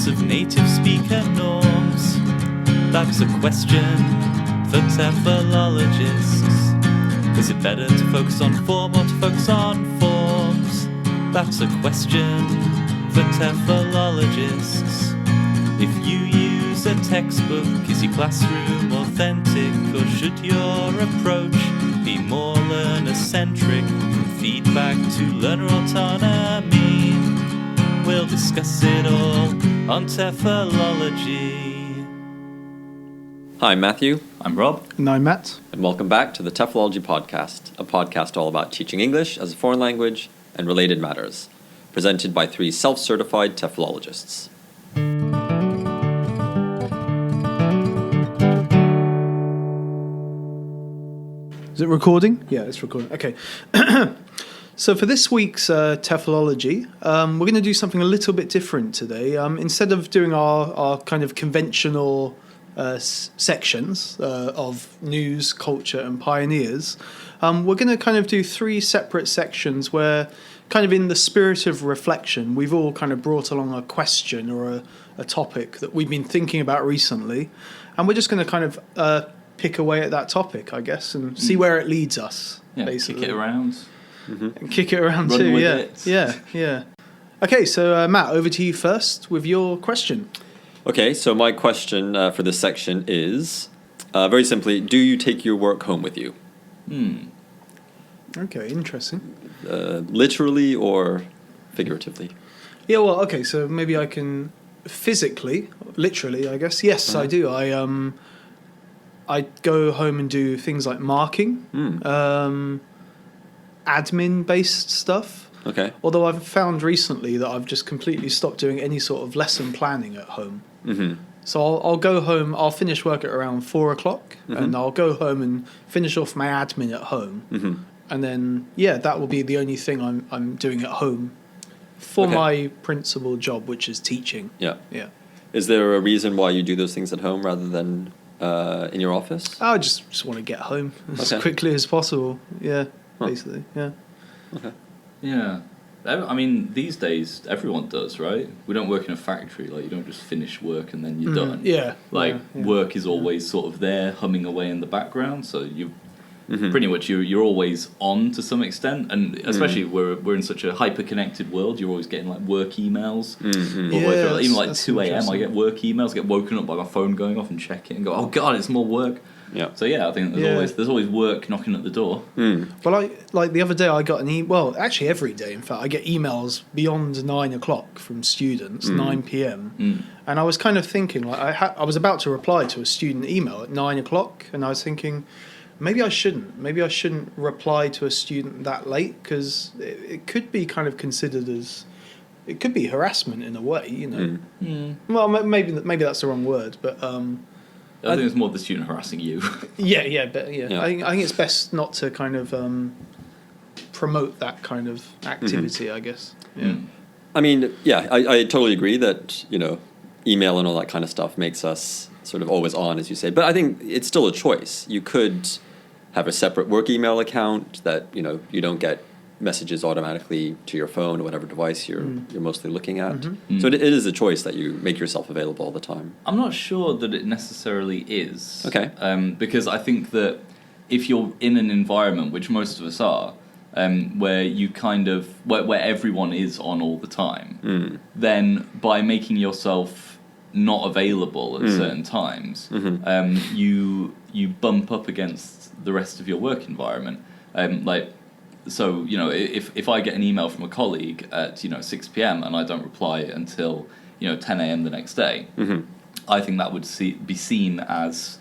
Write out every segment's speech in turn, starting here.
mix of native speaker norms? That's a question for TEFLologists. Is it better to focus on form or to focus on forms? That's a question for TEFLologists. If you use a textbook, is your classroom authentic, or should your approach be more learner-centric, from feedback to learner autonomy? We'll discuss it all on TEFLology. Hi, I'm Matthew. I'm Rob. And I'm Matt. And welcome back to the TEFLology podcast, a podcast all about teaching English as a foreign language and related matters, presented by 3 self-certified TEFLologists. Is it recording? Yeah, it's recording. Okay. So for this week's TEFLology, we're going to do something a little bit different today. Instead of doing our kind of conventional sections of news, culture and pioneers, we're going to kind of do 3 separate sections where, kind of in the spirit of reflection, we've all kind of brought along a question or a topic that we've been thinking about recently, and we're just going to kind of pick away at that topic, I guess, and see where it leads us. Yeah, basically. kick it around. And kick it around Run too, with yeah. it. Yeah. Okay, so Matt, over to you first with your question. Okay, so my question for this section is, very simply, do you take your work home with you? Okay, interesting. Literally or figuratively? Yeah, well, okay, so maybe I can literally, I guess. Yes, I do. I go home and do things like marking, admin-based stuff. Okay. Although I've found recently that I've just completely stopped doing any sort of lesson planning at home. Mm-hmm. So I'll go home, I'll finish work at around 4 o'clock, and I'll go home and finish off my admin at home. And then, that will be the only thing I'm doing at home for my principal job, which is teaching. Yeah. Is Is there a reason why you do those things at home rather than in your office? I just want to get home as quickly as possible. Yeah, basically, yeah. Okay. Yeah. I mean, these days, everyone does, right? We don't work in a factory. Like, you don't just finish work and then you're done. Yeah. Like, work is always sort of there, humming away in the background. So you pretty much you're always on to some extent, and especially we're in such a hyper-connected world. You're always getting like work emails. Even like 2 a.m. I get work emails. I get woken up by my phone going off and check it and go, oh god, it's more work. Yeah. So I think there's always work knocking at the door. Well, like the other day, I got actually every day, in fact, I get emails beyond 9 o'clock from students, 9 p.m. And I was kind of thinking, like, I was about to reply to a student email at 9 o'clock, and I was thinking, maybe I shouldn't reply to a student that late, because it could be kind of considered as, it could be harassment in a way, you know. Well, maybe that's the wrong word, but I think it's more the student harassing you. Yeah. I think it's best not to kind of promote that kind of activity, I guess. Yeah. I mean, I totally agree that, email and all that kind of stuff makes us sort of always on, as you say. But I think it's still a choice. You could have a separate work email account that, you don't get messages automatically to your phone or whatever device you're mostly looking at. So it is a choice that you make yourself available all the time. I'm not sure that it necessarily is. Okay. Because I think that if you're in an environment, which most of us are, where you kind of where everyone is on all the time, then by making yourself not available at certain times, you bump up against the rest of your work environment. So, if I get an email from a colleague at, 6 p.m. and I don't reply until, 10 a.m. the next day, I think that would be seen as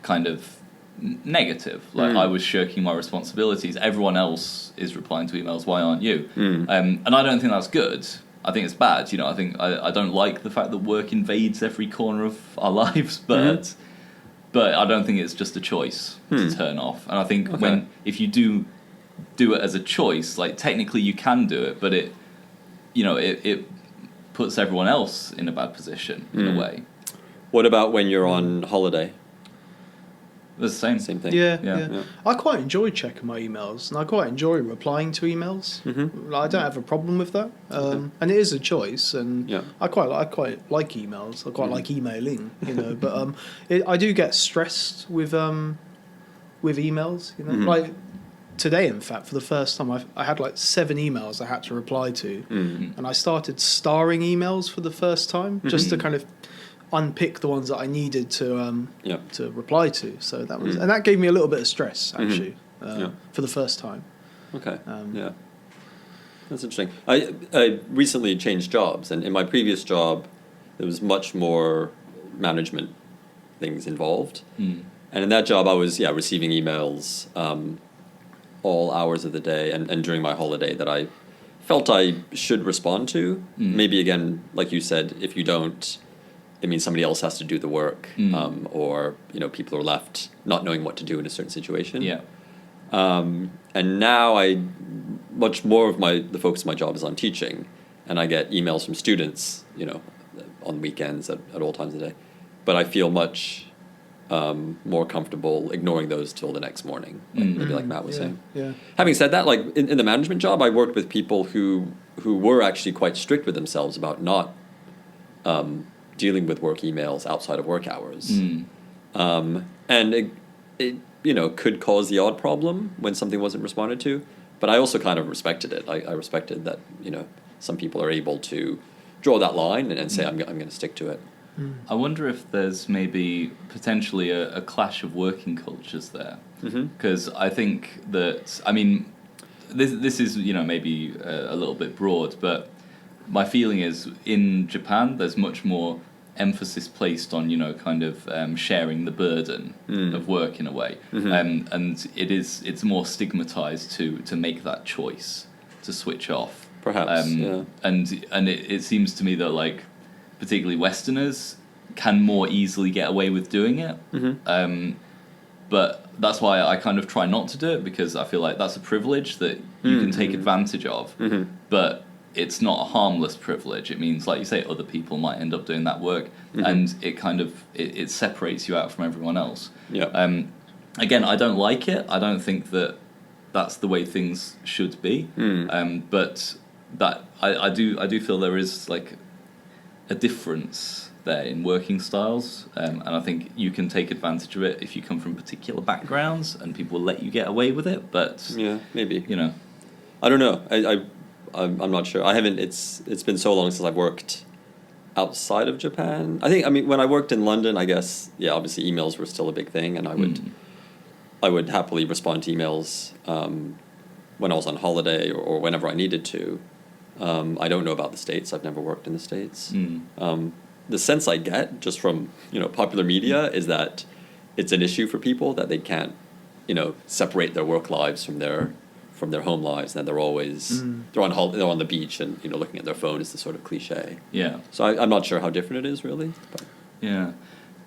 kind of negative. Like, I was shirking my responsibilities. Everyone else is replying to emails. Why aren't you? And I don't think that's good. I think it's bad. I think I don't like the fact that work invades every corner of our lives, but I don't think it's just a choice to turn off. And I think if you do it as a choice, like, technically you can do it, but it puts everyone else in a bad position in a way. What about when you're on holiday? The same. Same thing. Yeah, Yeah. yeah, Yeah. I quite enjoy checking my emails, and I quite enjoy replying to emails. I don't have a problem with that, and it is a choice. And Yeah. I quite like emails. I quite like emailing, But I do get stressed with emails. Like today, in fact, for the first time, I had like 7 emails I had to reply to, and I started starring emails for the first time just to kind of unpick the ones that I needed to reply to. So that was and that gave me a little bit of stress actually for the first time. Okay. Yeah. That's interesting. I recently changed jobs, and in my previous job, there was much more management things involved. And in that job, I was receiving emails all hours of the day and during my holiday that I felt I should respond to. Maybe again, like you said, if you don't, it means somebody else has to do the work, or people are left not knowing what to do in a certain situation. Yeah. And now much more of the focus of my job is on teaching, and I get emails from students, on weekends at all times of the day. But I feel much more comfortable ignoring those till the next morning, maybe like Matt was saying. Yeah. Having said that, like in the management job, I worked with people who were actually quite strict with themselves about not dealing with work emails outside of work hours. And it could cause the odd problem when something wasn't responded to. But I also kind of respected it. I respected that, some people are able to draw that line and say, I'm going to stick to it. I wonder if there's maybe potentially a clash of working cultures there. Because I think that, this is, maybe a little bit broad, but my feeling is in Japan there's much more emphasis placed on, kind of sharing the burden of work in a way. And it's more stigmatized to make that choice, to switch off. Perhaps, And it seems to me that, like, particularly Westerners can more easily get away with doing it. But that's why I kind of try not to do it, because I feel like that's a privilege that you can take advantage of. But it's not a harmless privilege. It means, like you say, other people might end up doing that work, and it kind of it separates you out from everyone else. Again, I don't like it. I don't think that that's the way things should be. But that I do feel there is like a difference there in working styles, and I think you can take advantage of it if you come from particular backgrounds, and people will let you get away with it. But maybe I don't know. I'm not sure. I haven't. It's been so long since I've worked outside of Japan. I mean, when I worked in London, I guess obviously emails were still a big thing, and I would happily respond to emails when I was on holiday or whenever I needed to. I don't know about the States. I've never worked in the States. The sense I get just from popular media is that it's an issue for people that they can't separate their work lives from their home lives, and they're always they're on the beach and looking at their phone is the sort of cliche. So I'm not sure how different it is really. But.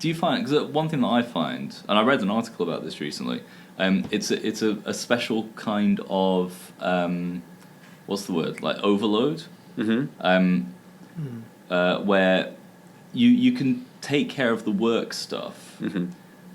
Do you find, because one thing that I find, and I read an article about this recently, it's a special kind of what's the word, like overload, where you can take care of the work stuff,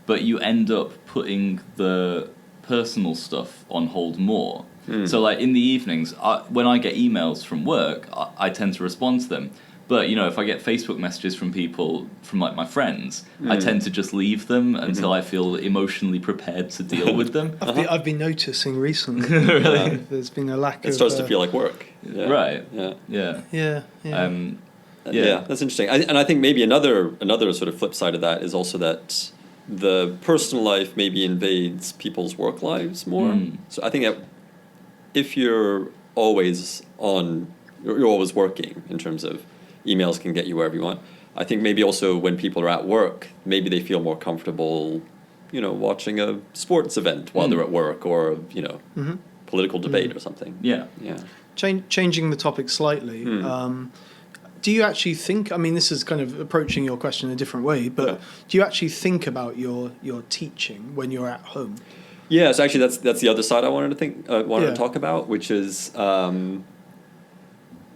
but you end up putting the personal stuff on hold more. So like in the evenings, when I get emails from work, I tend to respond to them. But if I get Facebook messages from people, from like my friends, I tend to just leave them until I feel emotionally prepared to deal with them. I've been noticing recently. Really? There's been a lack of. It starts to feel like work. Right. Yeah. That's interesting. And I think maybe another sort of flip side of that is also that the personal life maybe invades people's work lives more. So I think that if you're always you're always working in terms of emails can get you wherever you want. I think maybe also when people are at work, maybe they feel more comfortable, watching a sports event while they're at work, or political debate or something. Changing the topic slightly. Do you actually think? I mean, this is kind of approaching your question in a different way, but do you actually think about your teaching when you're at home? Yeah, so actually that's the other side I wanted to talk about, which is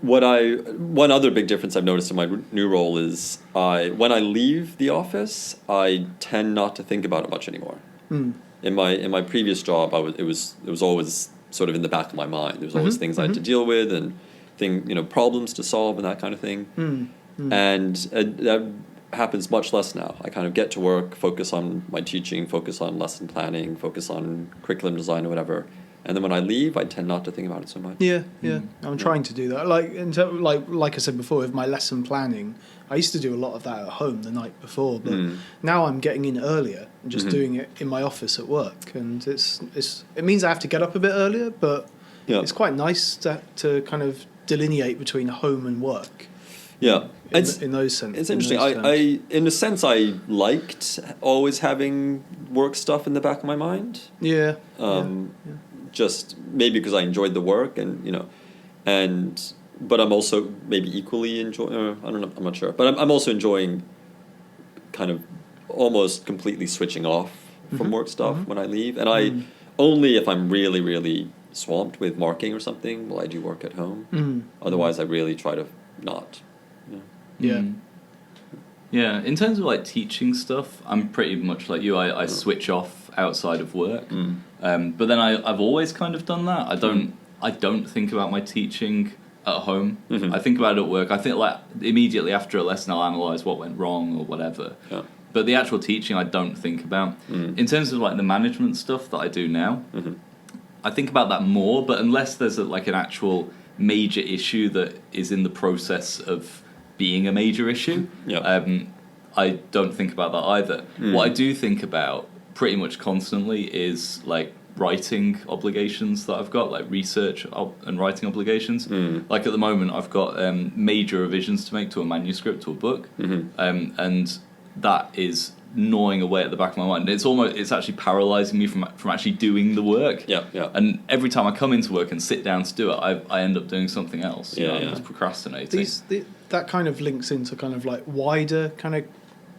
one other big difference I've noticed in my new role is when I leave the office, I tend not to think about it much anymore. In my previous job, it was always sort of in the back of my mind. There was always things I had to deal with and problems to solve and that kind of thing. And that happens much less now. I kind of get to work, focus on my teaching, focus on lesson planning, focus on curriculum design or whatever. And then when I leave, I tend not to think about it so much. Yeah. I'm trying to do that. Like I said before, with my lesson planning, I used to do a lot of that at home the night before, but now I'm getting in earlier and just doing it in my office at work. And it means I have to get up a bit earlier, but it's quite nice to kind of delineate between home and work. Yeah. In those sense. It's interesting. I in a sense, I liked always having work stuff in the back of my mind. Yeah. Just maybe because I enjoyed the work but I'm also maybe equally enjoying, I don't know, I'm not sure. But I'm also enjoying kind of almost completely switching off from work stuff when I leave. And I only if I'm really, really swamped with marking or something will I do work at home. Otherwise, I really try to not. Yeah. Yeah, in terms of like teaching stuff, I'm pretty much like you. I switch off outside of work, but then I've always kind of done that. I don't think about my teaching at home. I think about it at work. I think like immediately after a lesson, I'll analyze what went wrong or whatever. Yeah. But the actual teaching, I don't think about. In terms of like the management stuff that I do now, I think about that more. But unless there's like an actual major issue that is in the process of being a major issue, I don't think about that either. What I do think about pretty much constantly is like writing obligations that I've got, like research and writing obligations. Like at the moment, I've got major revisions to make to a manuscript, to a book, and that is gnawing away at the back of my mind. It's actually paralysing me from actually doing the work. And every time I come into work and sit down to do it, I end up doing something else. I'm just procrastinating. That kind of links into kind of like wider kind of,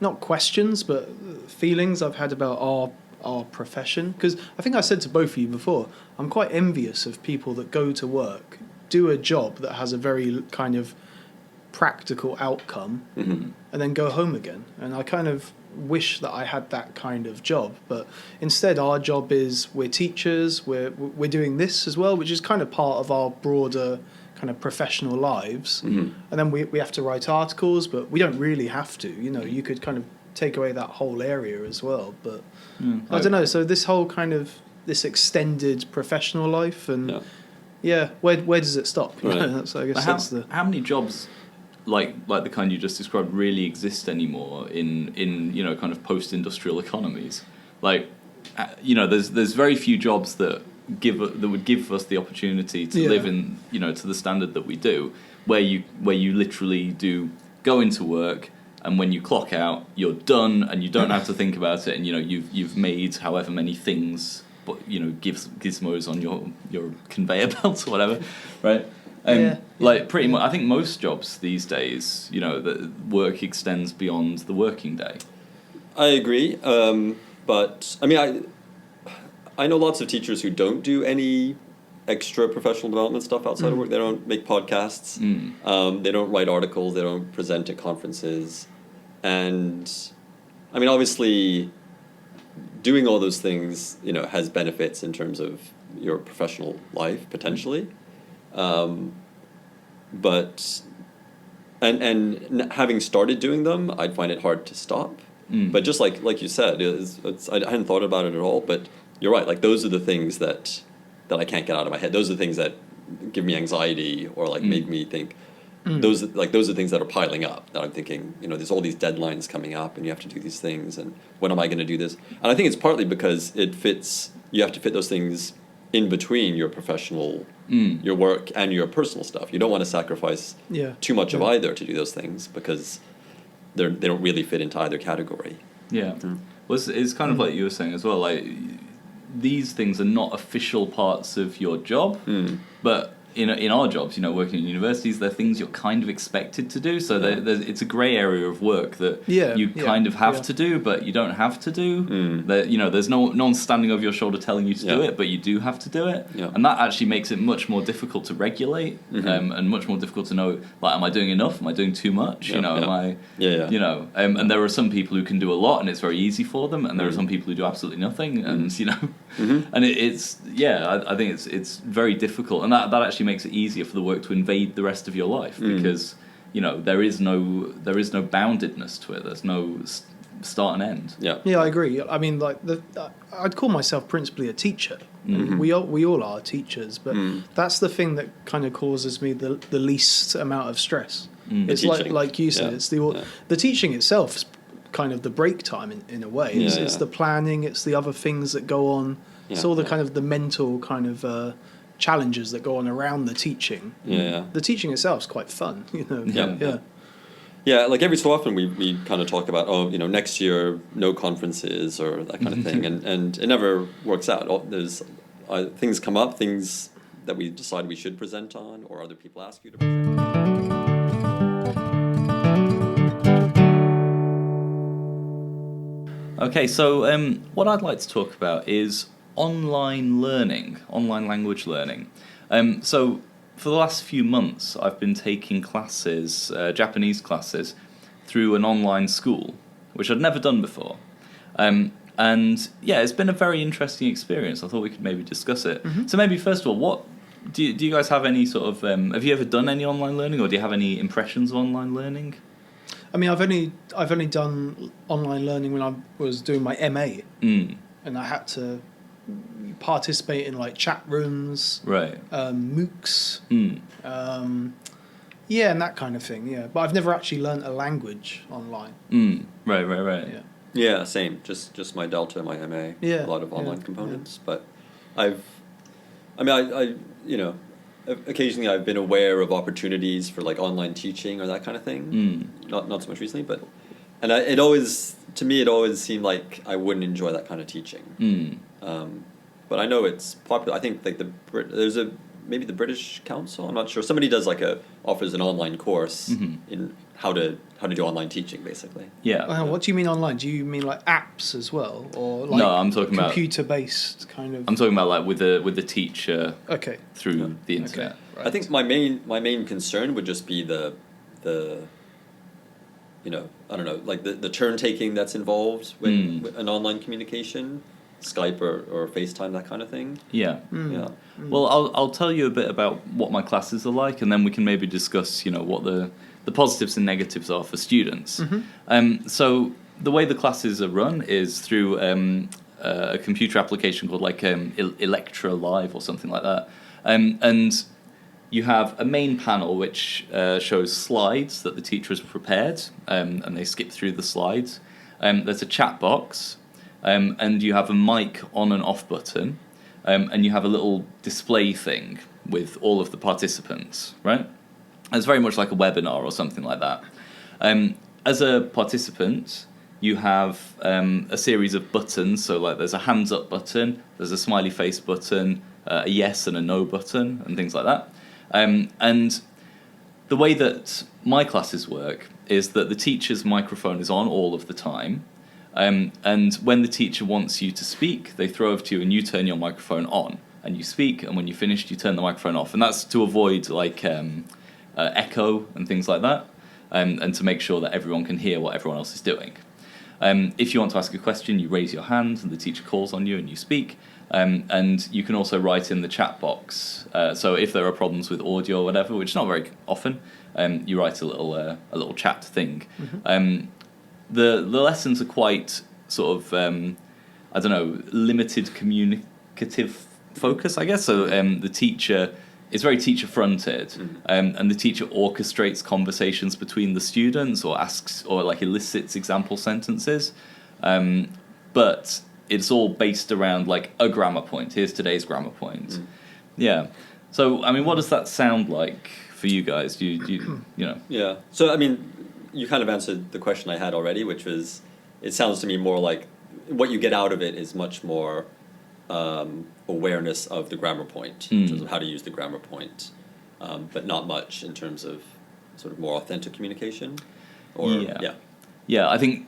not questions, but feelings I've had about our profession. Because I think I said to both of you before, I'm quite envious of people that go to work, do a job that has a very kind of practical outcome, and then go home again. And I kind of wish that I had that kind of job, but instead our job is we're teachers, we're doing this as well, which is kind of part of our broader kind of professional lives. And then we have to write articles, but we don't really have to. You could kind of take away that whole area as well, but I don't know. So this whole kind of this extended professional life, and where does it stop? Right. How many jobs like the kind you just described really exist anymore in kind of post-industrial economies? Like there's very few jobs that would give us the opportunity to live in to the standard that we do, where you literally do go into work, and when you clock out you're done and you don't have to think about it, and you've made however many things, but gizmos on your conveyor belt or whatever, right? Like pretty much, I think most jobs these days, the work extends beyond the working day. I agree, but I mean, I know lots of teachers who don't do any extra professional development stuff outside of work. They don't make podcasts. They don't write articles. They don't present at conferences. And I mean, obviously, doing all those things, has benefits in terms of your professional life potentially. But and having started doing them, I'd find it hard to stop. But just like you said, I hadn't thought about it at all. But you're right. Like those are the things that I can't get out of my head. Those are the things that give me anxiety or like make me think. Those are things that are piling up. That I'm thinking. There's all these deadlines coming up, and you have to do these things. And when am I going to do this? And I think it's partly because it fits. You have to fit those things in between your professional, your work, and your personal stuff. You don't want to sacrifice too much of either to do those things, because they don't really fit into either category. Yeah. Well, it's kind of like you were saying as well, like these things are not official parts of your job, but in our jobs, you know, working in universities, there are things you're kind of expected to do. So it's a grey area of work that you kind of have to do, but you don't have to do. That, you know, there's no one standing over your shoulder telling you to do it, but you do have to do it. And that actually makes it much more difficult to regulate, and much more difficult to know, like, am I doing enough? Am I doing too much? You know, am I, you know, and there are some people who can do a lot and it's very easy for them, and there are some people who do absolutely nothing, and, you know, and I think it's very difficult, and that actually makes it easier for the work to invade the rest of your life, because, you know, there is no boundedness to it. There's no start and end. Yeah, I agree. I mean, like, I'd call myself principally a teacher. We all are teachers, but that's the thing that kind of causes me the least amount of stress. It's like you said, it's the teaching itself is kind of the break time in a way. It's the planning, it's the other things that go on. It's all the kind of the mental kind of challenges that go on around the teaching. The teaching itself is quite fun, you know. Yeah, like every so often we kind of talk about, oh, you know, next year no conferences or that kind of thing, and it never works out. There's things come up, things that we decide we should present on, or other people ask you to present on. Okay, so what I'd like to talk about is online learning, online language learning. So for the last few months, I've been taking classes, Japanese classes, through an online school, which I'd never done before. And yeah, it's been a very interesting experience. I thought we could maybe discuss it. So maybe first of all, what do you guys have any sort of, have you ever done any online learning, or do you have any impressions of online learning? I mean, I've only done online learning when I was doing my MA, and I had to participate in like chat rooms, MOOCs, and that kind of thing. Yeah, but I've never actually learned a language online. Right. Yeah, same. Just my Delta, my MA. A lot of online components, but I you know, occasionally I've been aware of opportunities for like online teaching or that kind of thing. Not so much recently, but it always seemed like I wouldn't enjoy that kind of teaching. But I know it's popular. I think like there's maybe the British Council, I'm not sure. Somebody does offers an online course in how to do online teaching, basically. What do you mean online? Do you mean like apps as well, or like no? I'm talking computer-based kind of. I'm talking about like with the teacher. Through the internet. Right. I think my main concern would just be the you know, I don't know, like the turn taking that's involved with an online communication. Skype or FaceTime, that kind of thing. Well, I'll tell you a bit about what my classes are like, and then we can maybe discuss, you know, what the positives and negatives are for students. So the way the classes are run is through a computer application called like Electra Live or something like that, and you have a main panel which shows slides that the teacher has prepared, and they skip through the slides. There's a chat box. And you have a mic on and off button, and you have a little display thing with all of the participants, right? It's very much like a webinar or something like that. As a participant, you have a series of buttons, so like there's a hands up button, there's a smiley face button, a yes and a no button, and things like that. And the way that my classes work is that the teacher's microphone is on all of the time. And when the teacher wants you to speak, they throw over to you and you turn your microphone on and you speak, and when you're finished you turn the microphone off, and that's to avoid like echo and things like that, and to make sure that everyone can hear what everyone else is doing. If you want to ask a question, you raise your hand and the teacher calls on you and you speak, and you can also write in the chat box, so if there are problems with audio or whatever, which is not very often, you write a little chat thing. The lessons are quite sort of, I don't know, limited communicative focus, I guess. So the teacher is very teacher-fronted, and the teacher orchestrates conversations between the students or asks or like elicits example sentences. But it's all based around like a grammar point. Here's today's grammar point. So, I mean, what does that sound like for you guys? Do you know? Yeah. So, I mean, you kind of answered the question I had already, which was, it sounds to me more like what you get out of it is much more awareness of the grammar point, in terms of how to use the grammar point. but not much in terms of sort of more authentic communication. Or Yeah, I think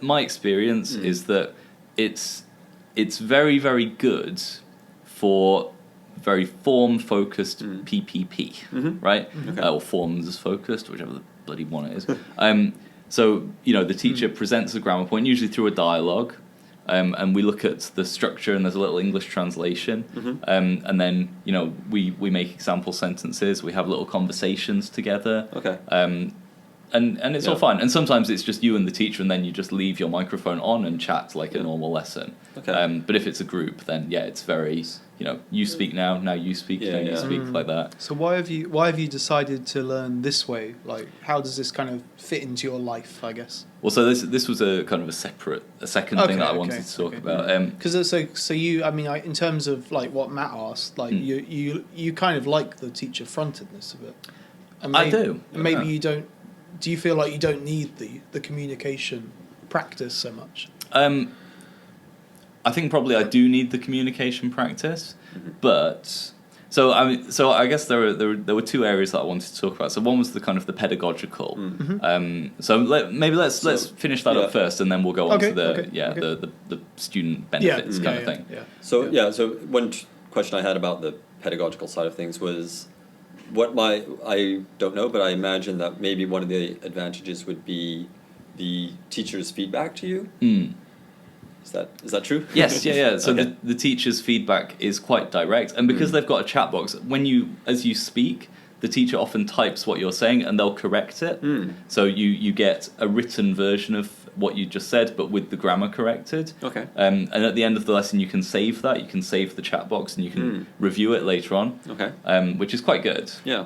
my experience is that it's very, very good for very form-focused PPP, right? Or forms-focused, whichever the bloody one it is. So, the teacher presents a grammar point, usually through a dialogue, and we look at the structure, and there's a little English translation, and then, we make example sentences, we have little conversations together. Okay. And it's all fine. And sometimes it's just you and the teacher, and then you just leave your microphone on and chat like a normal lesson. Okay. But if it's a group, then it's very, you speak now you speak, you speak, like that. So why have you decided to learn this way? Like, how does this kind of fit into your life, I guess? Well, so this was a kind of a second thing that I wanted to talk about. Because so you, I mean, in terms of like what Matt asked, like you kind of like the teacher frontedness of it. And I do. Maybe you don't. Do you feel like you don't need the communication practice so much? I think probably I do need the communication practice, but so I guess there were two areas that I wanted to talk about. So one was the kind of the pedagogical. So let's finish that up first, and then we'll go on to the student benefits kind of thing. Yeah. So one question I had about the pedagogical side of things was I don't know, but I imagine that maybe one of the advantages would be the teacher's feedback to you. Is that true? Yes, yeah. So the teacher's feedback is quite direct, and because they've got a chat box, as you speak, the teacher often types what you're saying, and they'll correct it. So you get a written version of what you just said, but with the grammar corrected. Okay. And at the end of the lesson, you can save that. You can save the chat box, and you can review it later on. Okay. Which is quite good. Yeah.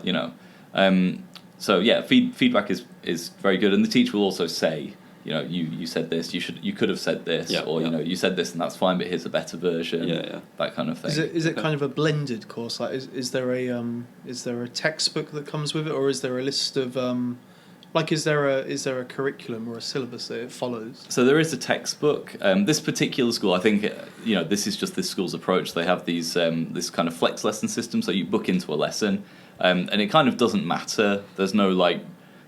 So feedback is very good, and the teacher will also say, you said this, you could have said this, or you said this and that's fine, but here's a better version. That kind of thing. Is it kind of a blended course? Like, is there a textbook that comes with it, or is there a list of is there a curriculum or a syllabus that it follows? So there is a textbook. This particular school, I think, this is just this school's approach. They have these this kind of flex lesson system, so you book into a lesson, and it kind of doesn't matter. There's no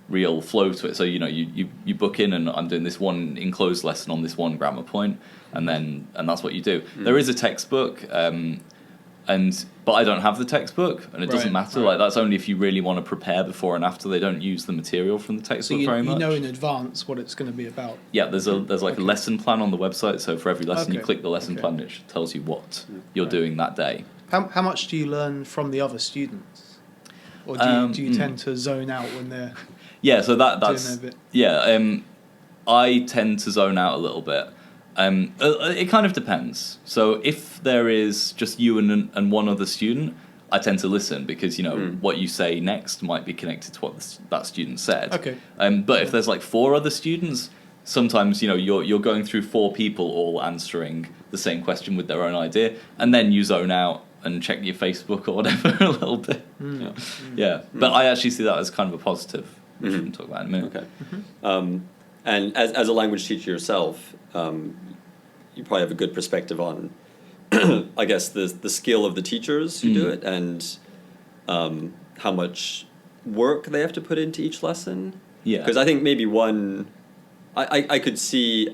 real flow to it. So you book in, and I'm doing this one enclosed lesson on this one grammar point, and that's what you do. There is a textbook, but I don't have the textbook, and it doesn't matter. Right. Like, that's only if you really want to prepare before and after. They don't use the material from the textbook very much. You know in advance what it's going to be about. Yeah, there's a lesson plan on the website. So for every lesson, you click the lesson plan, it tells you what you're doing that day. How much do you learn from the other students, or do you tend to zone out when they're so that's doing their bit? I tend to zone out a little bit. It kind of depends. So if there is just you and one other student, I tend to listen, because what you say next might be connected to what that student said. Okay. But if there's 4 other students, sometimes you're going through 4 people all answering the same question with their own idea, and then you zone out and check your Facebook or whatever a little bit. But I actually see that as kind of a positive, which we can talk about in a minute. Okay. And as a language teacher yourself, you probably have a good perspective on, I guess, the skill of the teachers who do it, and how much work they have to put into each lesson. Yeah. Because I think maybe I could see,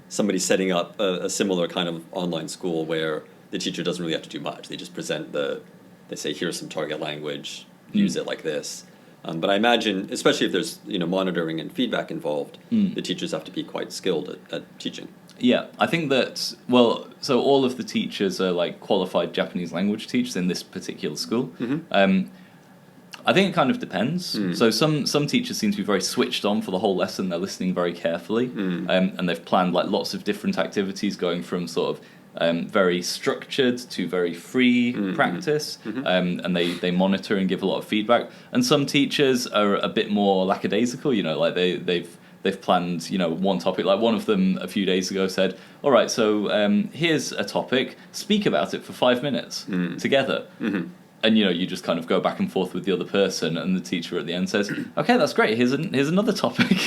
somebody setting up a similar kind of online school where the teacher doesn't really have to do much. They just present they say, here's some target language, use it like this. But I imagine, especially if there's monitoring and feedback involved, the teachers have to be quite skilled at teaching. Yeah, I think that, so all of the teachers are qualified Japanese language teachers in this particular school. I think it kind of depends. So some teachers seem to be very switched on for the whole lesson. They're listening very carefully, and they've planned lots of different activities, going from sort of very structured to very free practice, and they monitor and give a lot of feedback. And some teachers are a bit more lackadaisical, they've planned one topic. Like, one of them a few days ago said, all right, so here's a topic, speak about it for 5 minutes together. And you just kind of go back and forth with the other person, and the teacher at the end says, okay, that's great, here's another topic.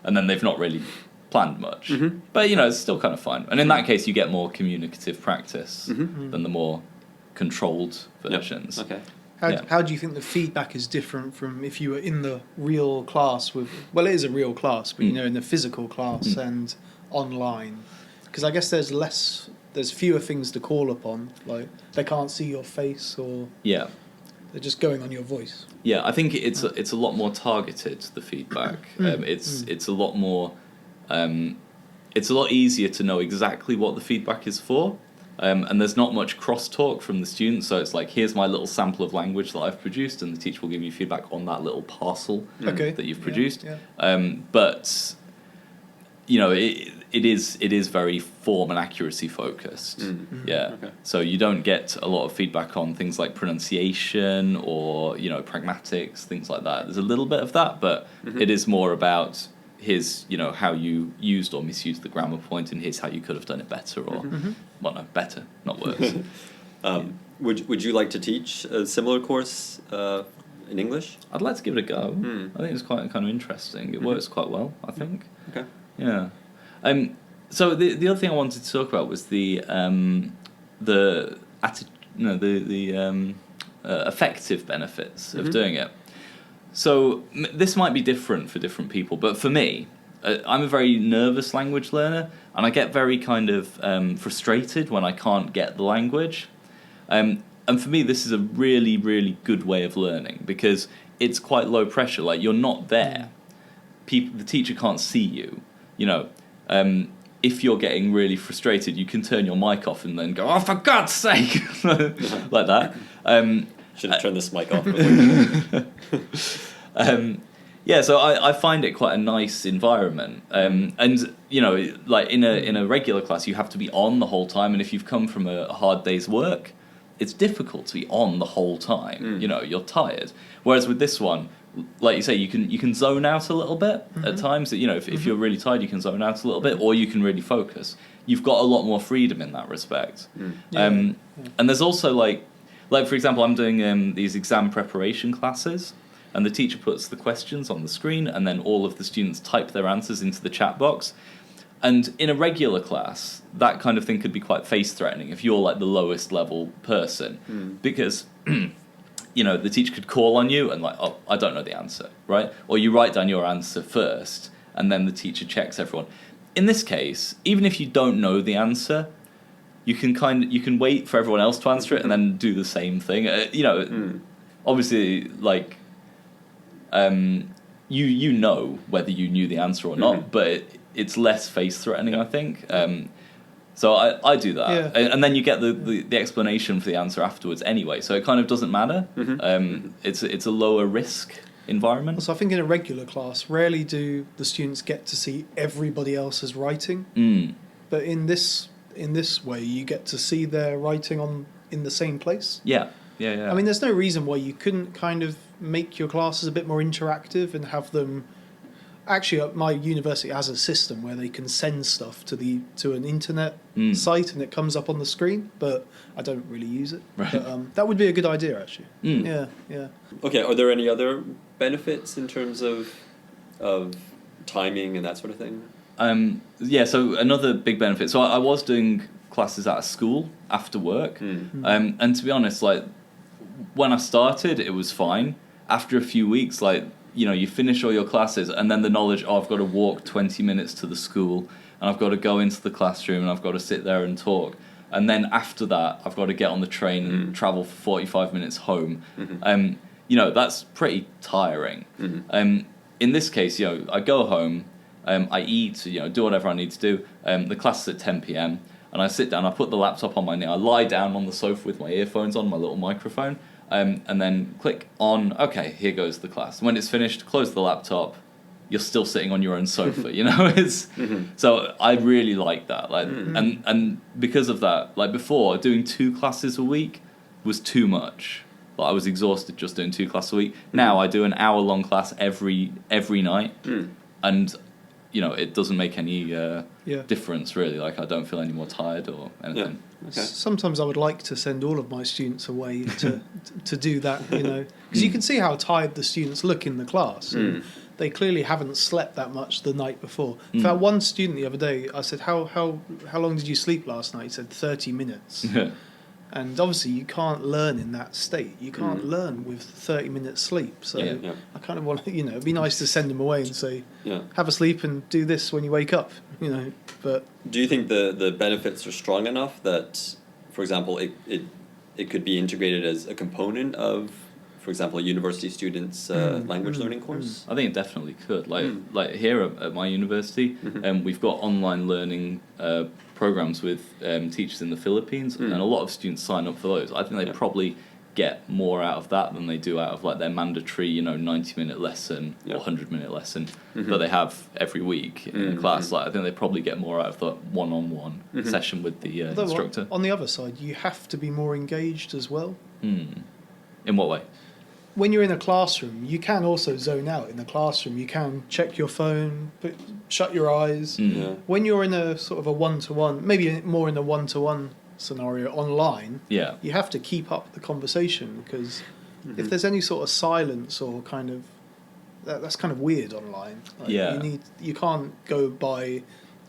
And then they've not really planned much, but it's still kind of fine. And in that case, you get more communicative practice than the more controlled versions. Okay. How do you think the feedback is different from if you were in the real class with? Well, it is a real class, but in the physical class and online, because I guess there's fewer things to call upon. Like they can't see your face, or they're just going on your voice. Yeah, I think it's a lot more targeted, the feedback. It's a lot more. It's a lot easier to know exactly what the feedback is for. And there's not much crosstalk from the students, so it's like, here's my little sample of language that I've produced, and the teacher will give you feedback on that little parcel that you've produced. But it is very form and accuracy focused. So you don't get a lot of feedback on things like pronunciation or pragmatics, things like that. There's a little bit of that, but it is more about how you used or misused the grammar point, and here's how you could have done it better, or well, no, better, not worse. Would you like to teach a similar course in English? I'd like to give it a go. I think it's quite kind of interesting. It works quite well, I think. Okay. Yeah. So the other thing I wanted to talk about was the effective benefits of doing it. So this might be different for different people, but for me, I'm a very nervous language learner, and I get very kind of frustrated when I can't get the language. And for me, this is a really, really good way of learning, because it's quite low pressure. Like, you're not there. The teacher can't see you. If you're getting really frustrated, you can turn your mic off and then go, "Oh, for God's sake!" like that. Should have turned this mic off before. So I find it quite a nice environment. And like in a regular class, you have to be on the whole time, and if you've come from a hard day's work, it's difficult to be on the whole time. You're tired. Whereas with this one, like you say, you can zone out a little bit at times. If you're really tired, you can zone out a little bit, or you can really focus. You've got a lot more freedom in that respect. And there's also like for example, I'm doing these exam preparation classes, and the teacher puts the questions on the screen, and then all of the students type their answers into the chat box. And in a regular class, that kind of thing could be quite face-threatening if you're like the lowest level person, because the teacher could call on you and like, "Oh, I don't know the answer," right? Or you write down your answer first, and then the teacher checks everyone. In this case, even if you don't know the answer, you can wait for everyone else to answer it and then do the same thing. Obviously, like, you know whether you knew the answer or not, but it's less face-threatening, I think. So I do that, and then you get the explanation for the answer afterwards anyway. So it kind of doesn't matter. It's a lower risk environment. So I think in a regular class, rarely do the students get to see everybody else's writing. But in this way, you get to see their writing in the same place. Yeah. I mean, there's no reason why you couldn't kind of make your classes a bit more interactive and have them. Actually, my university has a system where they can send stuff to an internet site, and it comes up on the screen. But I don't really use it. Right. But that would be a good idea, actually. Yeah. Okay. Are there any other benefits in terms of timing and that sort of thing? So another big benefit. So I was doing classes at a school after work, and to be honest, like, when I started, it was fine. After a few weeks, like, you finish all your classes, and then the knowledge, I've got to walk 20 minutes to the school, and I've got to go into the classroom, and I've got to sit there and talk. And then after that, I've got to get on the train and travel for 45 minutes home. That's pretty tiring. In this case, I go home, I eat, do whatever I need to do. The class is at 10 p.m, and I sit down, I put the laptop on my knee, I lie down on the sofa with my earphones on, my little microphone, and then click on, okay, here goes the class. When it's finished, close the laptop, you're still sitting on your own sofa, So I really like that. Like, and because of that, like before, doing 2 classes a week was too much. Like, I was exhausted just doing 2 classes a week. Now I do an hour-long class every night, and it doesn't make any difference, really. Like, I don't feel any more tired or anything. Okay. Sometimes I would like to send all of my students away to do that, because you can see how tired the students look in the class. They clearly haven't slept that much the night before. In fact, one student the other day, I said, how long did you sleep last night? He said 30 minutes. And obviously, you can't learn in that state. You can't learn with 30 minutes sleep. So Yeah. I kind of want to, it'd be nice to send them away and say, Yeah. have a sleep and do this when you wake up, But Do you think the benefits are strong enough that, for example, it could be integrated as a component of, for example, a university student's language learning course? I think it definitely could. Like here at my university, we've got online learning programs with teachers in the Philippines, and a lot of students sign up for those. I think they probably get more out of that than they do out of like their mandatory 90-minute lesson or 100-minute lesson that they have every week in class. Like I think they probably get more out of the one-on-one session with the instructor. On the other side, you have to be more engaged as well. In what way? When you're in a classroom, you can also zone out in the classroom. You can check your phone, shut your eyes. Yeah. When you're in a sort of a one-to-one, maybe more in a one-to-one scenario online, you have to keep up the conversation, because if there's any sort of silence or kind of that's kind of weird online. Like you can't go by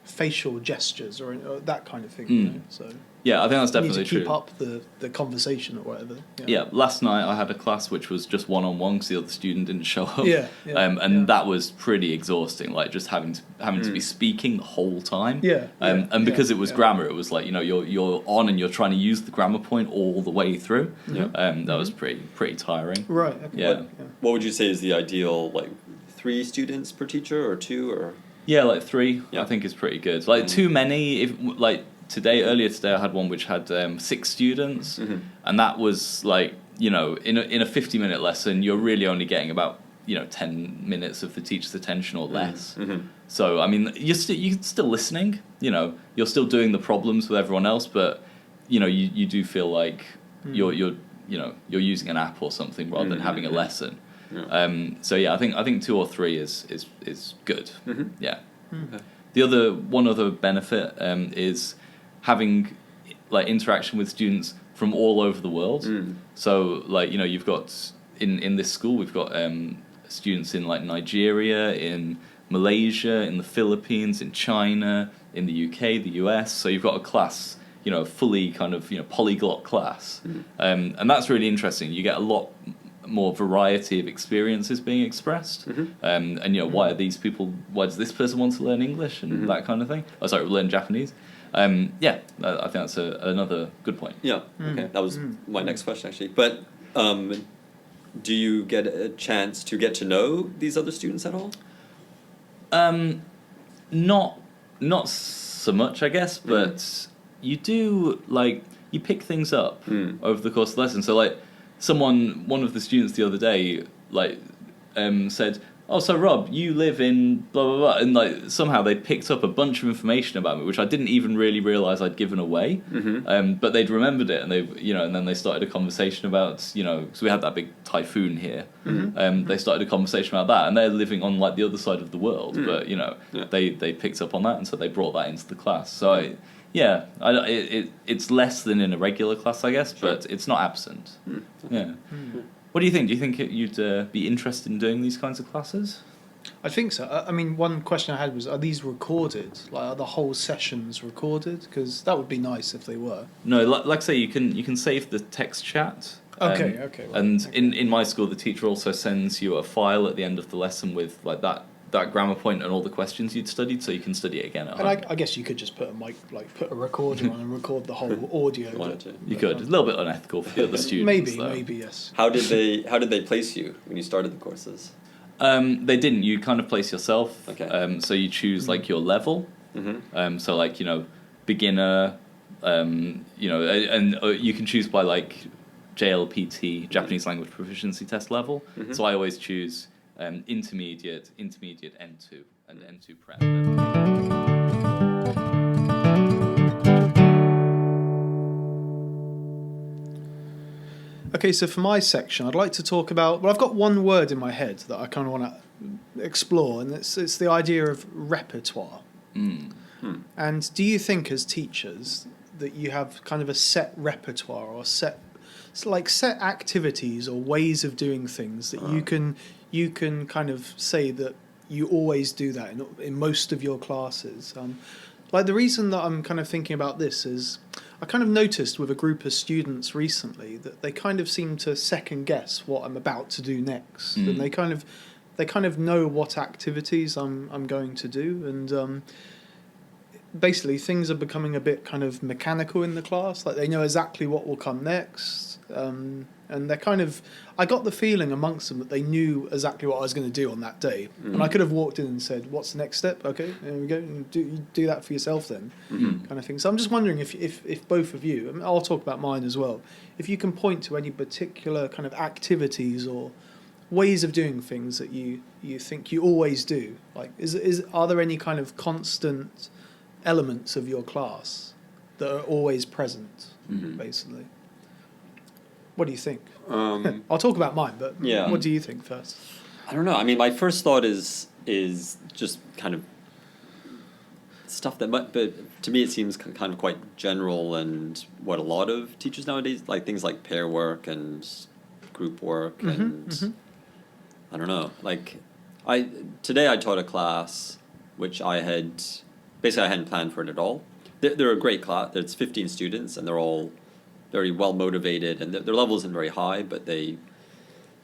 facial gestures or that kind of thing. So yeah, I think that's definitely true. You need to keep true. up the conversation or whatever. Yeah, last night I had a class which was just one-on-one because the other student didn't show up. And that was pretty exhausting, like just having to be speaking the whole time. And because it was grammar, it was like, you're on and you're trying to use the grammar point all the way through. That was pretty tiring. Right. Okay. What would you say is the ideal, like 3 students per teacher or 2 or? Yeah, like 3. I think is pretty good. Like too many, if like. Earlier today, I had one which had 6 students, and that was like, in a 50-minute lesson, you're really only getting about 10 minutes of the teacher's attention or less. So I mean, you're still listening. You're still doing the problems with everyone else, but you do feel like you're using an app or something rather than having a lesson. So yeah, I think 2 or 3 is good. Yeah. The one other benefit is having like interaction with students from all over the world. So like you've got in this school we've got students in like Nigeria, in Malaysia, in the Philippines, in China, in the UK, the US. So you've got a class, fully kind of polyglot class, and that's really interesting. You get a lot more variety of experiences being expressed, and why does this person want to learn English and that kind of thing? Learn Japanese. I think that's another good point. Yeah. Okay, that was my next question actually. But do you get a chance to get to know these other students at all? Not so much, I guess, but you do you pick things up over the course of the lesson. So like one of the students the other day said, "Oh, so Rob, you live in blah blah blah," and like somehow they picked up a bunch of information about me which I didn't even really realise I'd given away. But they'd remembered it, and and then they started a conversation about because we had that big typhoon here. They started a conversation about that, and they're living on like the other side of the world, but they picked up on that, and so they brought that into the class. So it's less than in a regular class, I guess, but it's not absent. What do you think? Do you think you'd be interested in doing these kinds of classes? I think so. I mean, one question I had was, are these recorded? Like, are the whole sessions recorded? Because that would be nice if they were. No, like I say, you can save the text chat. Okay. Right, and in my school, the teacher also sends you a file at the end of the lesson with like that grammar point and all the questions you'd studied, so you can study it again at home. And I guess you could just put a recorder on and record the whole audio. You could. It's a little bit unethical for the other students. Maybe yes. How did they place you when you started the courses? They didn't. You kind of place yourself. Okay. So you choose like your level. So like beginner. And you can choose by like JLPT, Japanese Language Proficiency Test level. So I always choose intermediate N2 and N2 prep. Okay, so for my section, I'd like to talk about. Well, I've got one word in my head that I kind of want to explore, and it's the idea of repertoire. And do you think, as teachers, that you have kind of a set repertoire or set activities or ways of doing things that you can kind of say that you always do that in most of your classes? Like the reason that I'm kind of thinking about this is I kind of noticed with a group of students recently that they kind of seem to second guess what I'm about to do next, and they kind of know what activities I'm going to do, and basically things are becoming a bit kind of mechanical in the class. Like they know exactly what will come next, and they're kind of. I got the feeling amongst them that they knew exactly what I was going to do on that day, and I could have walked in and said, "What's the next step?" Okay, there we go. And do that for yourself then, kind of thing. So I'm just wondering if both of you, I mean, I'll talk about mine as well. If you can point to any particular kind of activities or ways of doing things that you think you always do, like are there any kind of constant elements of your class that are always present, basically? What do you think? I'll talk about mine, but what do you think first? I don't know. I mean, my first thought is just kind of stuff that, but to me it seems kind of quite general, and what a lot of teachers nowadays, like things like pair work and group work, and I don't know. Like, today I taught a class which I hadn't planned for it at all. They're a great class. It's 15 students, and they're all very well motivated, and their level isn't very high, but they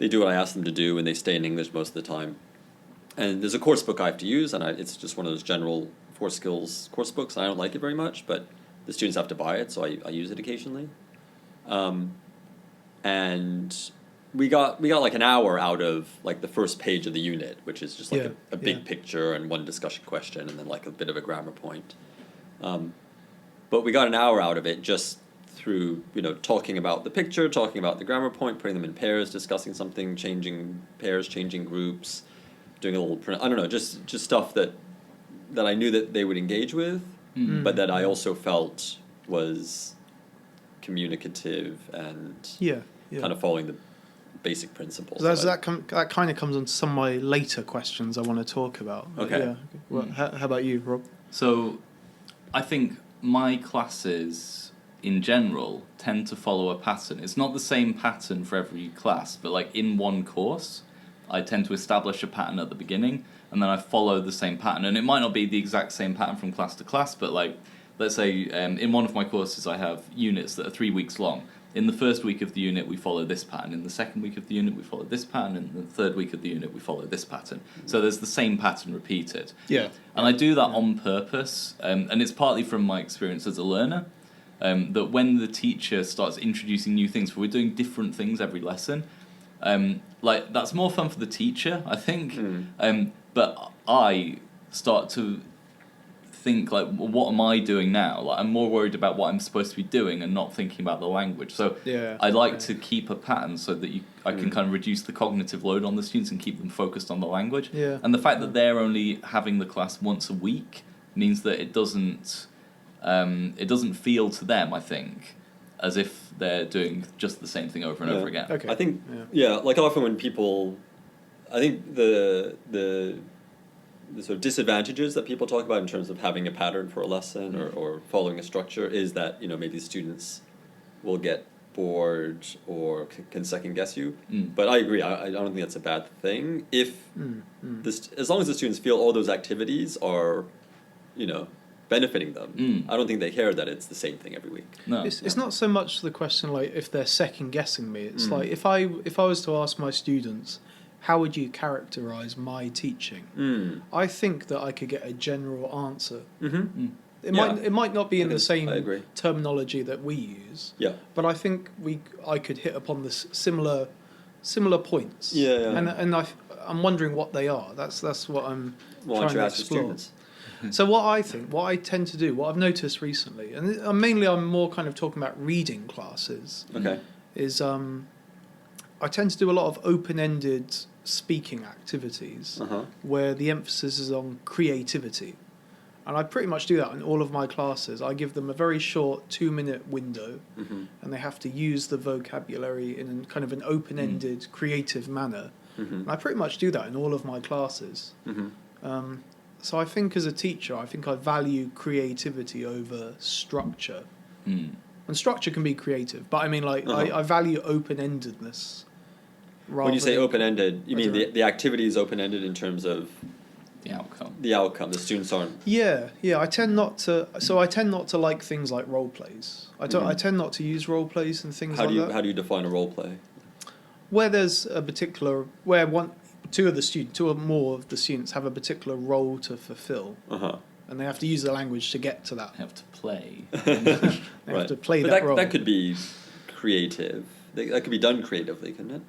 do what I ask them to do, and they stay in English most of the time. And there's a course book I have to use, and it's just one of those general 4 skills course books. And I don't like it very much, but the students have to buy it, so I use it occasionally. And we got like an hour out of like the first page of the unit, which is just like a big picture and one discussion question, and then like a bit of a grammar point. But we got an hour out of it just through, talking about the picture, talking about the grammar point, putting them in pairs, discussing something, changing pairs, changing groups, doing a little I don't know, just stuff that I knew that they would engage with, but that I also felt was communicative and kind of following the basic principles. That kind of comes on to some of my later questions I want to talk about. Okay. Yeah. Well, how about you, Rob? So, I think my classes in general tend to follow a pattern. It's not the same pattern for every class, but like in one course, I tend to establish a pattern at the beginning, and then I follow the same pattern. And it might not be the exact same pattern from class to class, but like, let's say in one of my courses I have units that are 3 weeks long. In the first week of the unit, we follow this pattern. In the second week of the unit, we follow this pattern. In the third week of the unit, we follow this pattern. So there's the same pattern repeated. Yeah. And I do that on purpose, and it's partly from my experience as a learner, that when the teacher starts introducing new things, we're doing different things every lesson, like that's more fun for the teacher, I think. But I start to think like, well, what am I doing now? Like I'm more worried about what I'm supposed to be doing and not thinking about the language. So I like to keep a pattern so that I can kind of reduce the cognitive load on the students and keep them focused on the language. Yeah. And the fact that they're only having the class once a week means that it doesn't feel to them, I think, as if they're doing just the same thing over and over again. Okay. I think like often when people, I think the sort of disadvantages that people talk about in terms of having a pattern for a lesson or following a structure is that maybe students will get bored or can second guess you. But I agree. I don't think that's a bad thing if as long as the students feel all those activities are benefiting them. I don't think they care that it's the same thing every week. No, it's not so much the question like if they're second guessing me. It's like if I was to ask my students, how would you characterize my teaching? I think that I could get a general answer. It might not be in the same terminology that we use. Yeah. But I think I could hit upon the similar points. Yeah. And I'm wondering what they are. That's what I'm trying to explore. Students. So what I tend to do, what I've noticed recently, and mainly I'm more kind of talking about reading classes. Okay. Is I tend to do a lot of open-ended speaking activities where the emphasis is on creativity. And I pretty much do that in all of my classes. I give them a very short 2-minute window and they have to use the vocabulary in kind of an open-ended, creative manner. And I pretty much do that in all of my classes. So I think as a teacher, I think I value creativity over structure. And structure can be creative, but I mean like I value open-endedness. When you say open-ended, you mean the activity is open-ended in terms of the outcome. The outcome. The students aren't. Yeah. I tend not to. So I tend not to like things like role plays. I tend not to use role plays and things like that. How do you define a role play? Where there's a particular two or more of the students have a particular role to fulfill, and they have to use the language to get to that. They have to play. They have to play but that role. That could be creative. That could be done creatively, couldn't it?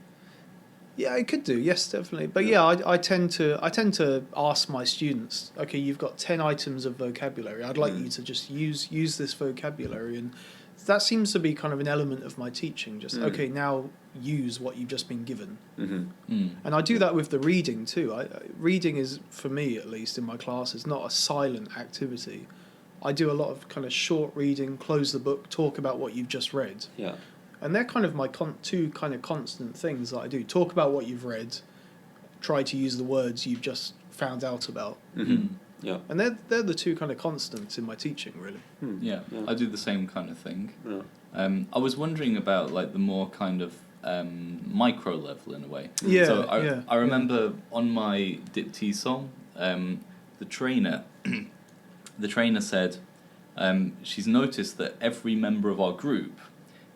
Yeah, it could do. Yes, definitely. But I tend to ask my students, okay, you've got 10 items of vocabulary. I'd like you to just use this vocabulary, and that seems to be kind of an element of my teaching. Just okay, now use what you've just been given. And I do that with the reading too. Reading is, for me at least in my classes, not a silent activity. I do a lot of kind of short reading, close the book, talk about what you've just read. Yeah. And they're kind of my two kind of constant things that I do. Talk about what you've read, try to use the words you've just found out about. Yeah. And they're the two kind of constants in my teaching, really. Yeah, I do the same kind of thing. Yeah. I was wondering about like the more kind of micro level in a way. Yeah, So I remember on my Diptee song, the trainer said she's noticed that every member of our group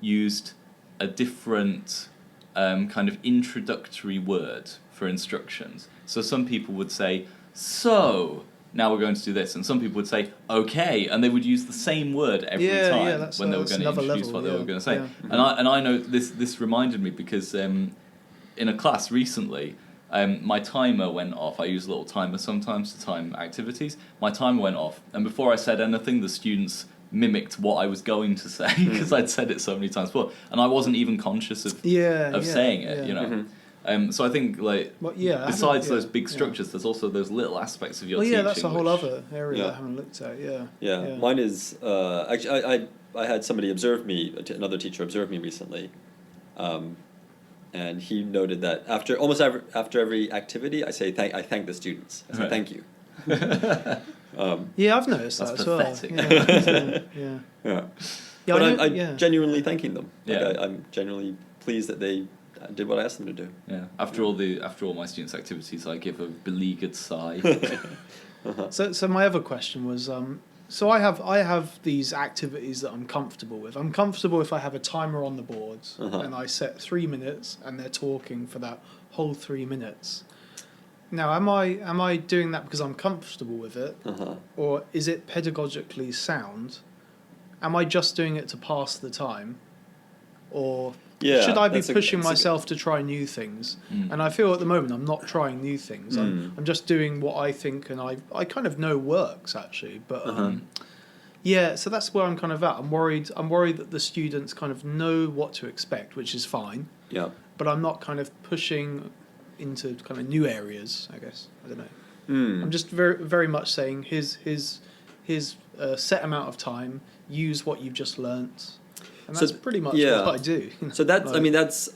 used a different kind of introductory word for instructions. So some people would say, so now we're going to do this, and some people would say, okay, and they would use the same word every time when they were going to introduce what they were going to say. Yeah. And I know this reminded me because in a class recently, my timer went off. I use a little timer sometimes to time activities. My timer went off, and before I said anything, the students mimicked what I was going to say because I'd said it so many times before, and I wasn't even conscious of saying it. You know, so I think like besides those big structures, there's also those little aspects of your teaching. That's a whole other area that I haven't looked at. Yeah. Mine is actually I had somebody observe me, another teacher observe me recently, and he noted that after every activity, I say I thank the students. I say thank you. I've noticed that as pathetic. well. Yeah. But I'm genuinely thanking them. Yeah. Like I'm genuinely pleased that they did what I asked them to do. Yeah. After all my students' activities, I give a beleaguered sigh. So my other question was, so I have these activities that I'm comfortable with. I'm comfortable if I have a timer on the board and I set 3 minutes and they're talking for that whole 3 minutes. Now, am I doing that because I'm comfortable with it, or is it pedagogically sound? Am I just doing it to pass the time, or should I be pushing myself to try new things? And I feel at the moment I'm not trying new things. I'm just doing what I think and I kind of know works actually. But so that's where I'm kind of at. I'm worried that the students kind of know what to expect, which is fine. Yeah. But I'm not kind of pushing into kind of new areas, I guess. I don't know. I'm just very, very much saying his set amount of time, use what you've just learnt. And that's pretty much what I do. So that's, I mean, that's,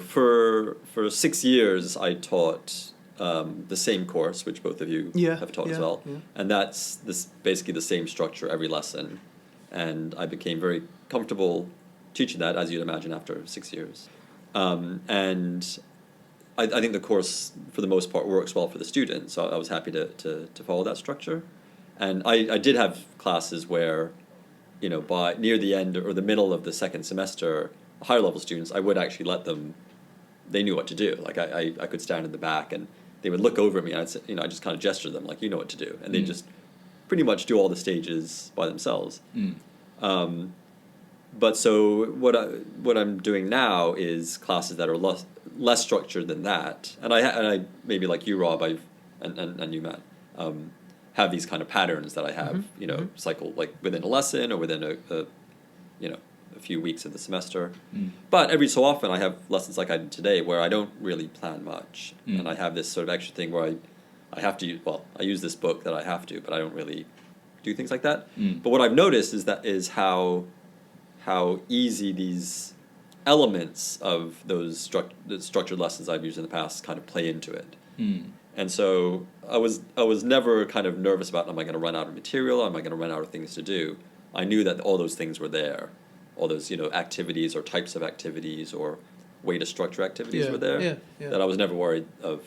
for 6 years I taught the same course, which both of you have taught as well. Yeah. And that's basically the same structure every lesson. And I became very comfortable teaching that, as you'd imagine, after 6 years. And I think the course, for the most part, works well for the students, so I was happy to follow that structure. And I did have classes where, by near the end or the middle of the second semester, higher level students, I would actually let them, they knew what to do. Like I could stand in the back and they would look over at me and I'd say, I just kind of gesture them like, you know what to do. And they just pretty much do all the stages by themselves. But so what I'm doing now is classes that are less structured than that, and I maybe like you, Rob, and you, Matt, have these kind of patterns that I have, cycle like within a lesson or within a few weeks of the semester. But every so often I have lessons like I did today where I don't really plan much, and I have this sort of extra thing where I have to use, I use this book that I have to, but I don't really do things like that. But what I've noticed is how easy these elements of those structured lessons I've used in the past kind of play into it. And so I was never kind of nervous about, am I going to run out of material? Am I going to run out of things to do? I knew that all those things were there. All those, activities or types of activities or way to structure activities were there. That I was never worried of,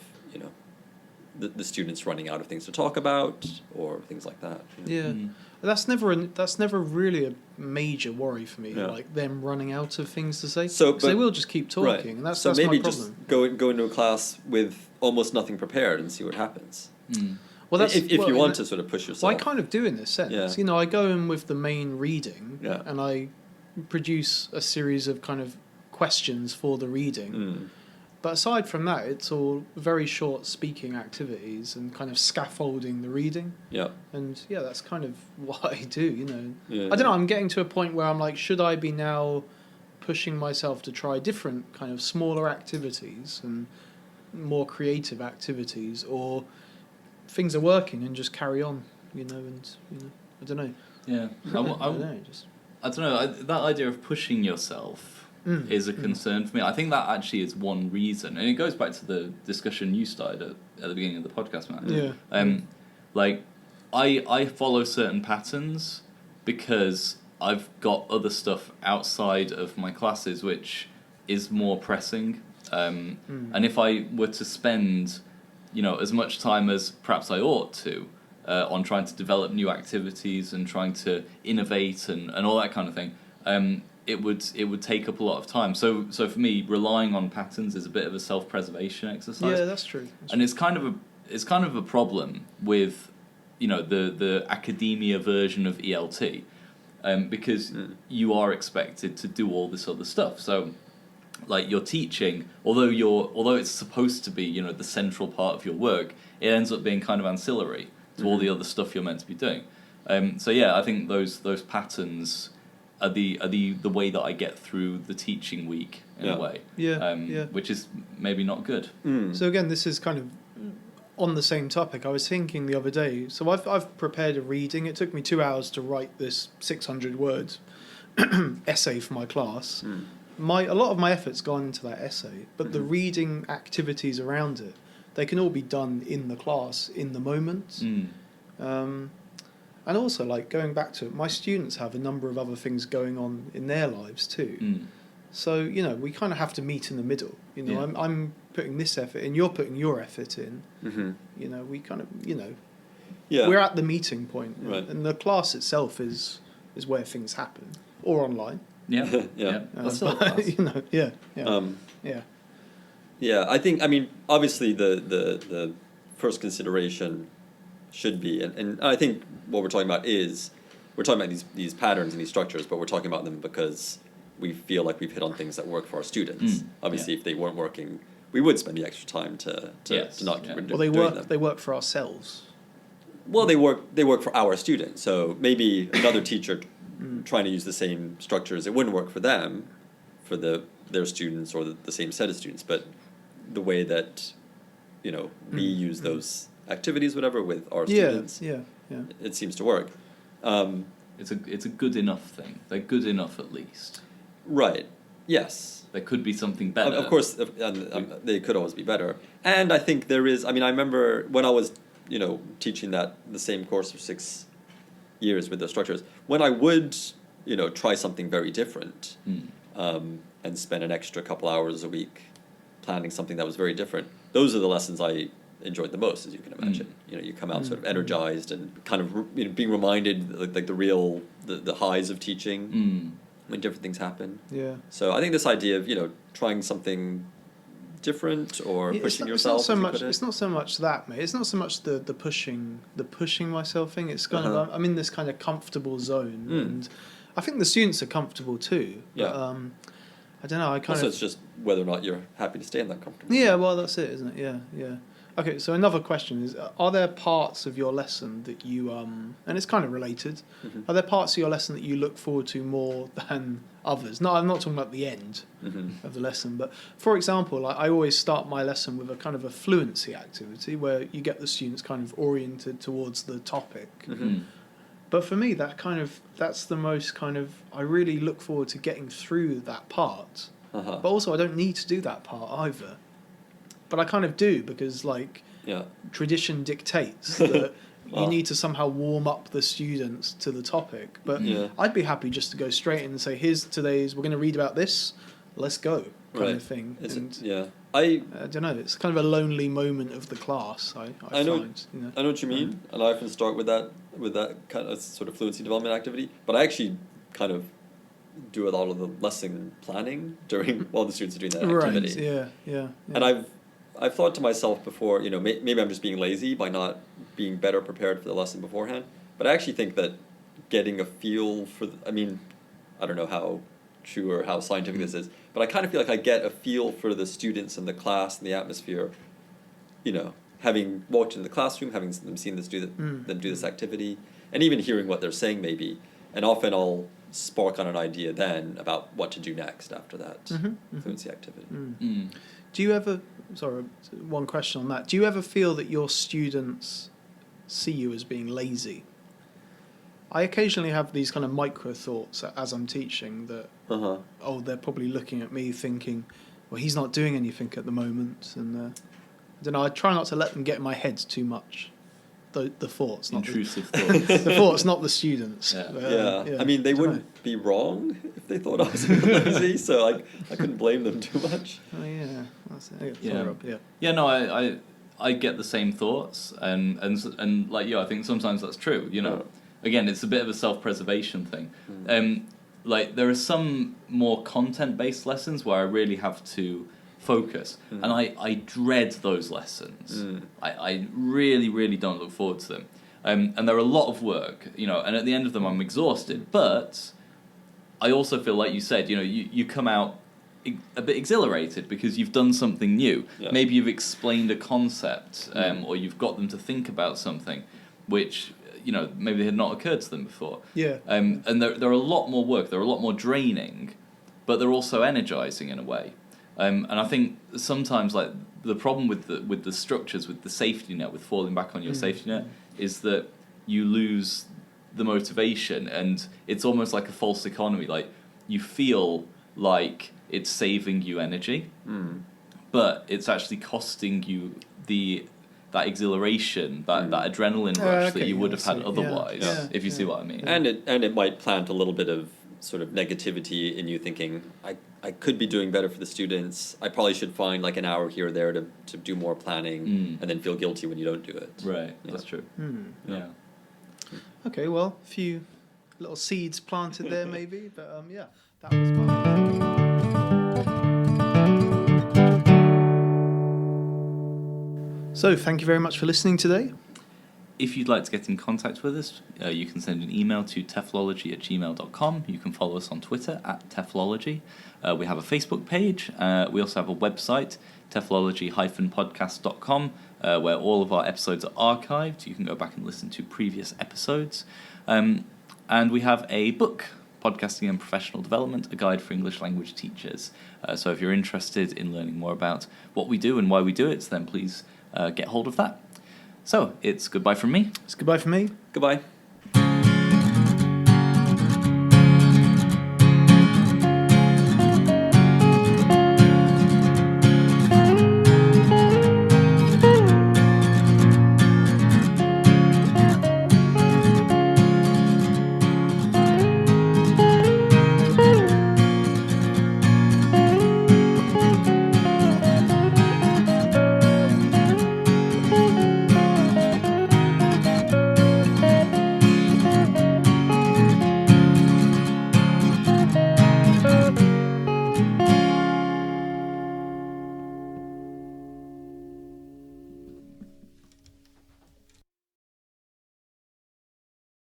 the students running out of things to talk about or things like that. Yeah, that's never really a major worry for me. Yeah. Like them running out of things to say. So, 'Cause they but- will just keep talking, Right. and that's so that's maybe my problem. just go into a class with almost nothing prepared and see what happens. Well, that's if you want to sort of push yourself. Well, I kind of do in this sense. Yeah. You know, I go in with the main reading, Yeah. and I produce a series of kind of questions for the reading. But aside from that, it's all very short speaking activities and kind of scaffolding the reading. Yeah. And yeah, that's kind of what I do, you know. Yeah, I don't yeah. know, I'm getting to a point where I'm like, should I be now pushing myself to try different kind of smaller activities and more creative activities, or things are working and just carry on, you know, and, you know, I don't know. Yeah. I don't know, just... I don't know. That idea of pushing yourself is a concern for me. I think that actually is one reason, and it goes back to the discussion you started at the beginning of the podcast, Matt. Yeah. Like, I follow certain patterns because I've got other stuff outside of my classes which is more pressing. And if I were to spend, you know, as much time as perhaps I ought to on trying to develop new activities and trying to innovate and all that kind of thing, it would take up a lot of time. So for me, relying on patterns is a bit of a self-preservation exercise. Yeah, that's true. And it's kind of a problem with, you know, the academia version of ELT, because you are expected to do all this other stuff. So, like, your teaching, although it's supposed to be, you know, the central part of your work, it ends up being kind of ancillary to all the other stuff you're meant to be doing. So yeah, I think those patterns are the way that I get through the teaching week in a way. Yeah. Which is maybe not good. So again, this is kind of on the same topic. I was thinking the other day, so I've prepared a reading. It took me 2 hours to write this 600 word essay for my class. A lot of my effort's gone into that essay, but the reading activities around it, they can all be done in the class, in the moment. And also, like, going back to it, my students have a number of other things going on in their lives too. So, you know, we kind of have to meet in the middle. You know, Yeah. I'm putting this effort in, you're putting your effort in. You know, we kind of, you know, we're at the meeting point. Right. And the class itself is where things happen. Or online. Yeah. Yeah. That's still a class. You know, yeah. Yeah, I think, I mean, obviously the first consideration should be, and I think what we're talking about is, we're talking about these patterns and these structures, but we're talking about them because we feel like we've hit on things that work for our students. Obviously, if they weren't working, we would spend the extra time to not yeah. do, Well, they doing work. them. They work for ourselves. Well, they work for our students. So maybe another teacher trying to use the same structures, it wouldn't work for them, for their students or the same set of students. But the way that, you know, we use those activities, whatever, with our students, it seems to work. It's a good enough thing. They're good enough at least. Right. Yes. There could be something better. Of course, they could always be better. And I think there is. I mean, I remember when I was, you know, teaching the same course for 6 years with those structures. When I would, you know, try something very different, and spend an extra couple hours a week planning something that was very different. Those are the lessons I enjoyed the most, as you can imagine. You know, you come out sort of energized and kind of, you know, being reminded like the highs of teaching when different things happen. Yeah. So I think this idea of, you know, trying something different or pushing yourself. It's not so much that, mate. It's not so much the pushing myself thing. It's kind of I'm in this kind of comfortable zone, and I think the students are comfortable too. But, I don't know. I kind also, of. it's just whether or not you're happy to stay in that comfortable. Yeah, well, that's it, isn't it? Yeah. Okay, so another question is: are there parts of your lesson that you and it's kind of related? Are there parts of your lesson that you look forward to more than others? No, I'm not talking about the end of the lesson, but for example, like, I always start my lesson with a kind of a fluency activity where you get the students kind of oriented towards the topic. But for me, that's the most kind of, I really look forward to getting through that part. But also, I don't need to do that part either. But I kind of do, because, like, tradition dictates that you need to somehow warm up the students to the topic. But I'd be happy just to go straight in and say, we're going to read about this, let's go, kind of thing. I don't know. It's kind of a lonely moment of the class. I know find, you know. I know what you mean, and I often start with that kind of sort of fluency development activity. But I actually kind of do a lot of the lesson planning during while the students are doing that activity. Right. Yeah. And I've thought to myself before, you know, maybe I'm just being lazy by not being better prepared for the lesson beforehand. But I actually think that getting a feel for, I mean, I don't know how true or how scientific this is, but I kind of feel like I get a feel for the students and the class and the atmosphere, you know, having walked into the classroom, having them seen them do this activity, and even hearing what they're saying maybe. And often I'll spark on an idea then about what to do next after that fluency activity. Do you ever, sorry, one question on that. Do you ever feel that your students see you as being lazy? I occasionally have these kind of micro thoughts as I'm teaching that, oh, they're probably looking at me thinking, well, he's not doing anything at the moment. And I don't know, I try not to let them get in my head too much. The thoughts. Not Intrusive thoughts. The thoughts, not the students. Yeah. I mean, they wouldn't be wrong if they thought I was lazy, so I couldn't blame them too much. Oh, yeah. That's it. Yeah, no, I get the same thoughts, and like you, I think sometimes that's true, you know. Again, it's a bit of a self-preservation thing. Like, there are some more content-based lessons where I really have to focus, and I dread those lessons. I really, really don't look forward to them. And they're a lot of work, you know, and at the end of them I'm exhausted, but I also feel like you said, you know, you come out a bit exhilarated because you've done something new. Yeah. Maybe you've explained a concept, or you've got them to think about something which, you know, maybe had not occurred to them before. Yeah. And they're a lot more work, they're a lot more draining, but they're also energizing in a way. And I think sometimes, like, the problem with the structures, with the safety net, with falling back on your safety net, is that you lose the motivation, and it's almost like a false economy. Like, you feel like it's saving you energy, but it's actually costing you that exhilaration, that adrenaline rush that you would have had otherwise, if you see what I mean. And it might plant a little bit of sort of negativity in you thinking, I could be doing better for the students. I probably should find like an hour here or there to do more planning, and then feel guilty when you don't do it. Right, that's true. Yeah. Okay, well, a few little seeds planted there maybe, but yeah, that was fun. So, thank you very much for listening today. If you'd like to get in contact with us, you can send an email to TEFLology@gmail.com. You can follow us on Twitter @TEFLology. We have a Facebook page. We also have a website, TEFLology-podcast.com, where all of our episodes are archived. You can go back and listen to previous episodes. And we have a book, Podcasting and Professional Development, a guide for English language teachers. So if you're interested in learning more about what we do and why we do it, then please get hold of that. So, it's goodbye from me. It's goodbye from me. Goodbye.